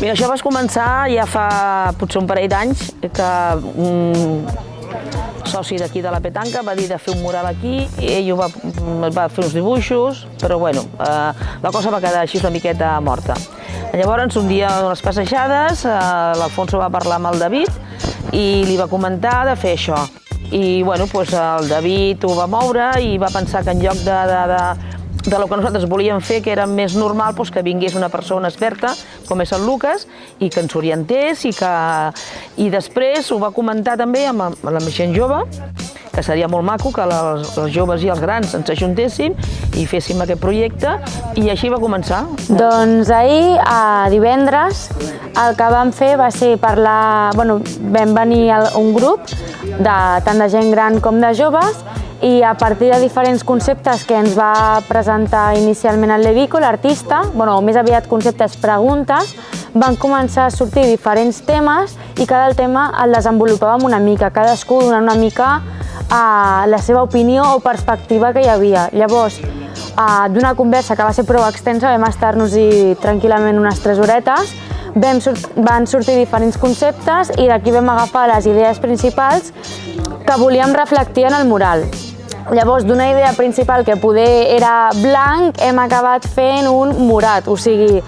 Mira, això vas començar ja fa potser un parell d'anys, que un soci d'aquí de la petanca va dir de fer un mural aquí, i ell va fer uns dibuixos, però bueno, la cosa va quedar així una miqueta morta. Llavors, un dia, unes passejades, l'Alfonso va parlar amb el David i li va comentar de fer això. I bueno, el David ho va moure i va pensar que en lloc de lo que nosaltres volíem fer, que era més normal, que vingués una persona experta, com és el Lucas, i que ens orientés, i després ho va comentar també amb la gent jove, que seria molt maco que els joves i els grans ens ajuntéssim i féssim aquest projecte, i així va començar. Doncs ahir, divendres, el que vam fer va ser parlar, vam venir un grup, tant de gent gran com de joves, i a partir de diferents conceptes que ens va presentar inicialment el Levico, l'artista, o més aviat conceptes preguntes, van començar a sortir diferents temes i cada tema el desenvolupàvem una mica, cadascú donant una mica la seva opinió o perspectiva que hi havia. Llavors, d'una conversa que va ser prou extensa, vam estar-nos-hi tranquil·lament unes 3 horetes, van sortir diferents conceptes i d'aquí vam agafar les idees principals que volíem reflectir en el mural. Llavors, d'una idea principal que poder era blanc, hem acabat fent un morat, o sigui,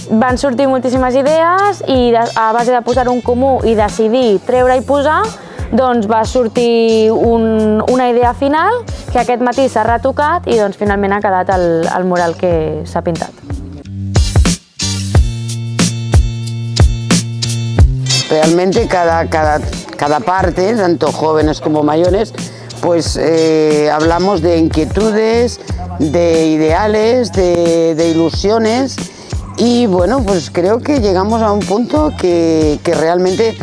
van sortir moltíssimes idees i a base de posar un comú i decidir treure i posar, doncs va sortir una idea final que aquest matí s'ha retocat i doncs finalment ha quedat el mural que s'ha pintat. Realmente cada parte, tanto jóvenes como mayores, pues hablamos de inquietudes, de ideales, de ilusiones, y bueno, pues creo que llegamos a un punto que realmente,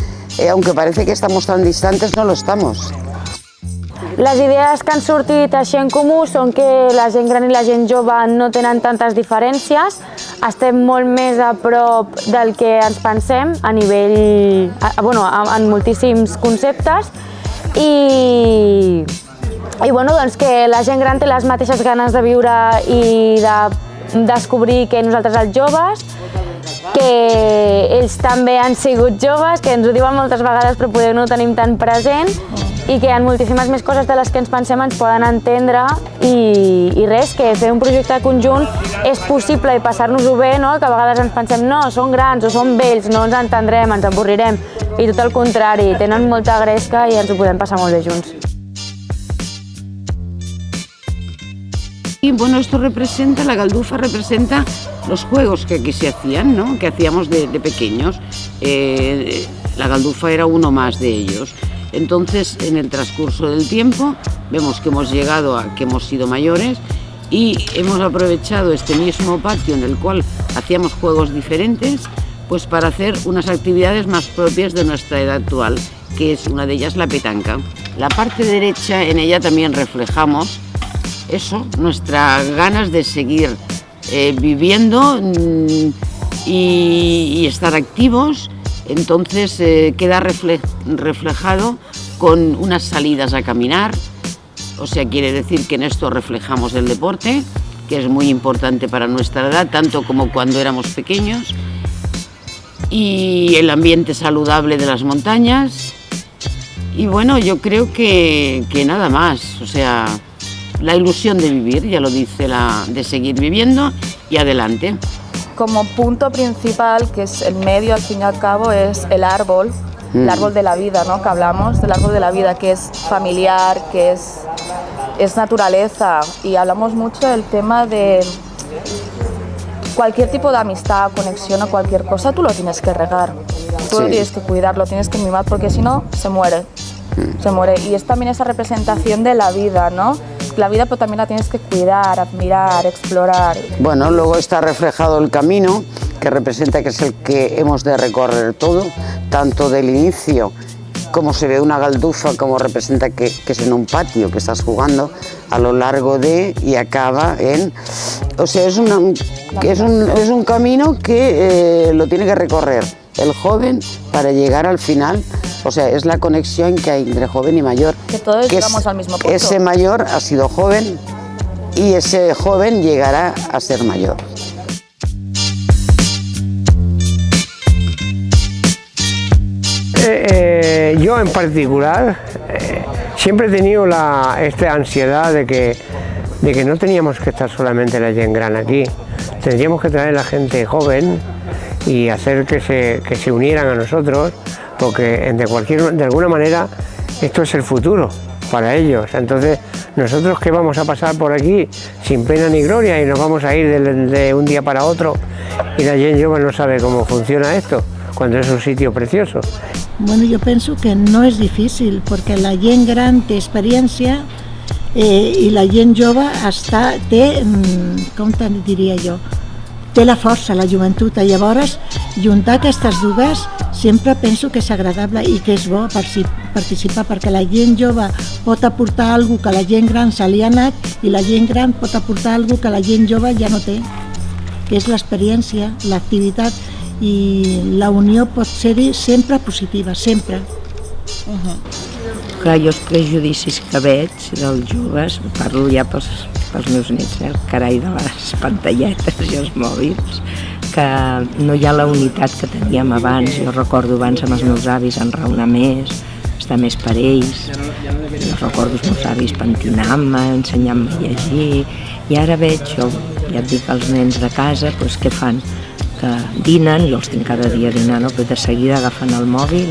aunque parece que estamos tan distantes, no lo estamos. Les idees que han sortit així en comú són que la gent gran i la gent jove no tenen tantes diferències, estem molt més a prop del que ens pensem a nivell, en moltíssims conceptes, i doncs que la gent gran té les mateixes ganes de viure i de descobrir que nosaltres els joves, que ells també han sigut joves, que ens ho diuen moltes vegades però poder no ho tenim tan present, i que hi ha moltíssimes més coses de les que ens pensem ens poden entendre, i res, que fer un projecte conjunt és possible i passar-nos-ho bé, que a vegades ens pensem no, són grans o són vells, no ens entendrem, ens avorrirem, i tot el contrari, tenen molta gresca i ens ho podem passar molt bé junts. Y bueno, la galdufa representa los juegos que aquí se hacían, ¿no? Que hacíamos de pequeños. La galdufa era uno más de ellos. Entonces, en el transcurso del tiempo, vemos que hemos llegado a que hemos sido mayores y hemos aprovechado este mismo patio en el cual hacíamos juegos diferentes, pues para hacer unas actividades más propias de nuestra edad actual, que es una de ellas la petanca. La parte derecha, en ella también reflejamos eso, nuestras ganas de seguir viviendo y estar activos. Entonces queda reflejado con unas salidas a caminar, o sea, quiere decir que en esto reflejamos el deporte, que es muy importante para nuestra edad, tanto como cuando éramos pequeños, y el ambiente saludable de las montañas, y bueno, yo creo que nada más, o sea, la ilusión de vivir, ya lo dice, de seguir viviendo y adelante. Como punto principal, que es el medio al fin y al cabo, es el árbol de la vida, ¿no? Que hablamos del árbol de la vida, que es familiar, que es naturaleza, y hablamos mucho del tema de cualquier tipo de amistad, conexión o cualquier cosa, tú lo tienes que regar, tú lo tienes que cuidar, lo tienes que mimar, porque si no, se muere. Y es también esa representación de la vida, ¿no? La vida pues también la tienes que cuidar, admirar, explorar. Bueno, luego está reflejado el camino, que representa que es el que hemos de recorrer todo, tanto del inicio, como se ve una galdufa, como representa que es en un patio que estás jugando, a lo largo de y acaba en... O sea, es un camino que lo tiene que recorrer el joven para llegar al final. O sea, es la conexión que hay entre joven y mayor. Que todos llegamos al mismo punto. Ese mayor ha sido joven y ese joven llegará a ser mayor. yo en particular siempre he tenido esta ansiedad de que no teníamos que estar solamente la gent gran aquí, tendríamos que traer a la gente joven y hacer que se unieran a nosotros, porque de alguna manera esto es el futuro para ellos. Entonces, nosotros que vamos a pasar por aquí sin pena ni gloria y nos vamos a ir de un día para otro y la gent jove no sabe cómo funciona esto, cuando es un sitio precioso. Bueno, jo penso que no és difícil, perquè la gent gran té experiència i la gent jove té, com te diria jo, té la força, la joventut. Llavors, juntar aquestes dues sempre penso que és agradable i que és bo participar, perquè la gent jove pot aportar alguna cosa que la gent gran se li ha anat i la gent gran pot aportar alguna cosa que la gent jove ja no té, que és l'experiència, l'activitat, i la unió pot ser-hi sempre positiva, sempre. Clar, jo els prejudicis que veig dels joves, parlo ja pels meus nets, el carai de les pantalletes i els mòbils, que no hi ha la unitat que teníem abans. Jo recordo abans amb els meus avis enraonar més, estar més per ells. Jo recordo els meus avis pentinant-me, ensenyant-me a llegir, i ara veig, jo ja et dic, els nens de casa, doncs què fan? Que dinen, jo els tinc cada dia dinant, però de seguida agafen el mòbil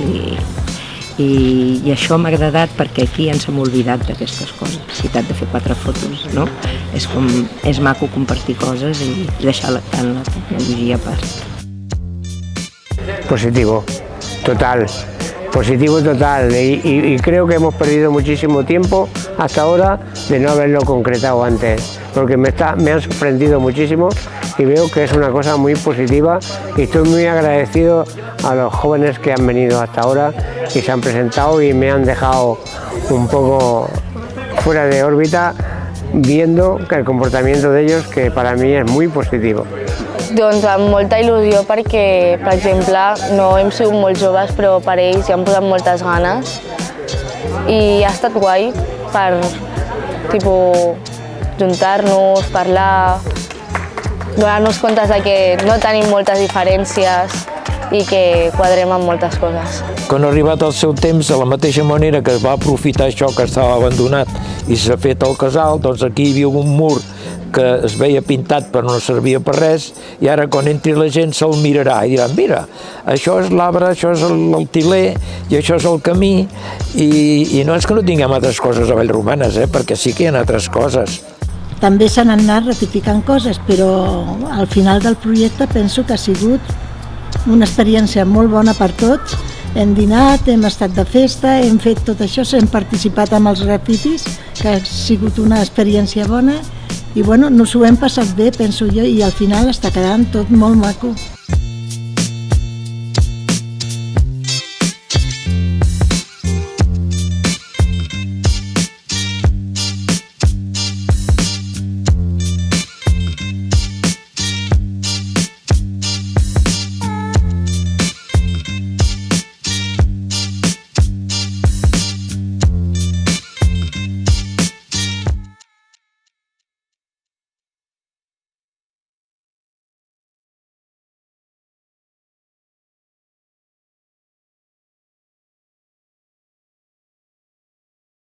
i això m'ha agradat perquè aquí ens hem oblidat d'aquestes coses, la necessitat de fer 4 fotos, no? És maco compartir coses i deixar la tecnologia a part. Positivo, total. Positivo total, y creo que hemos perdido muchísimo tiempo hasta ahora de no haberlo concretado antes, porque me han sorprendido muchísimo y veo que es una cosa muy positiva y estoy muy agradecido a los jóvenes que han venido hasta ahora y se han presentado y me han dejado un poco fuera de órbita viendo que el comportamiento de ellos, que para mí es muy positivo. Doncs amb molta il·lusió perquè, per exemple, no hem sigut molt joves, però per ells hi han posat moltes ganes i ha estat guai per juntar-nos, parlar, donar-nos compte que no tenim moltes diferències i que quadrem amb moltes coses. Quan ha arribat el seu temps, de la mateixa manera que es va aprofitar això que estava abandonat i s'ha fet el casal, doncs aquí hi havia un mur que es veia pintat però no servia per res, i ara quan entri la gent se'l mirarà i diran, mira, això és l'arbre, això és el tiler i això és el camí, i no és que no tinguem altres coses a Vallromanes, perquè sí que hi ha altres coses. També s'han anat ratificant coses, però al final del projecte penso que ha sigut una experiència molt bona per tots. Hem dinat, hem estat de festa, hem fet tot això, hem participat amb els grafitis, que ha sigut una experiència bona, i bueno, nos ho hem passat bé, penso jo, i al final està quedant tot molt maco.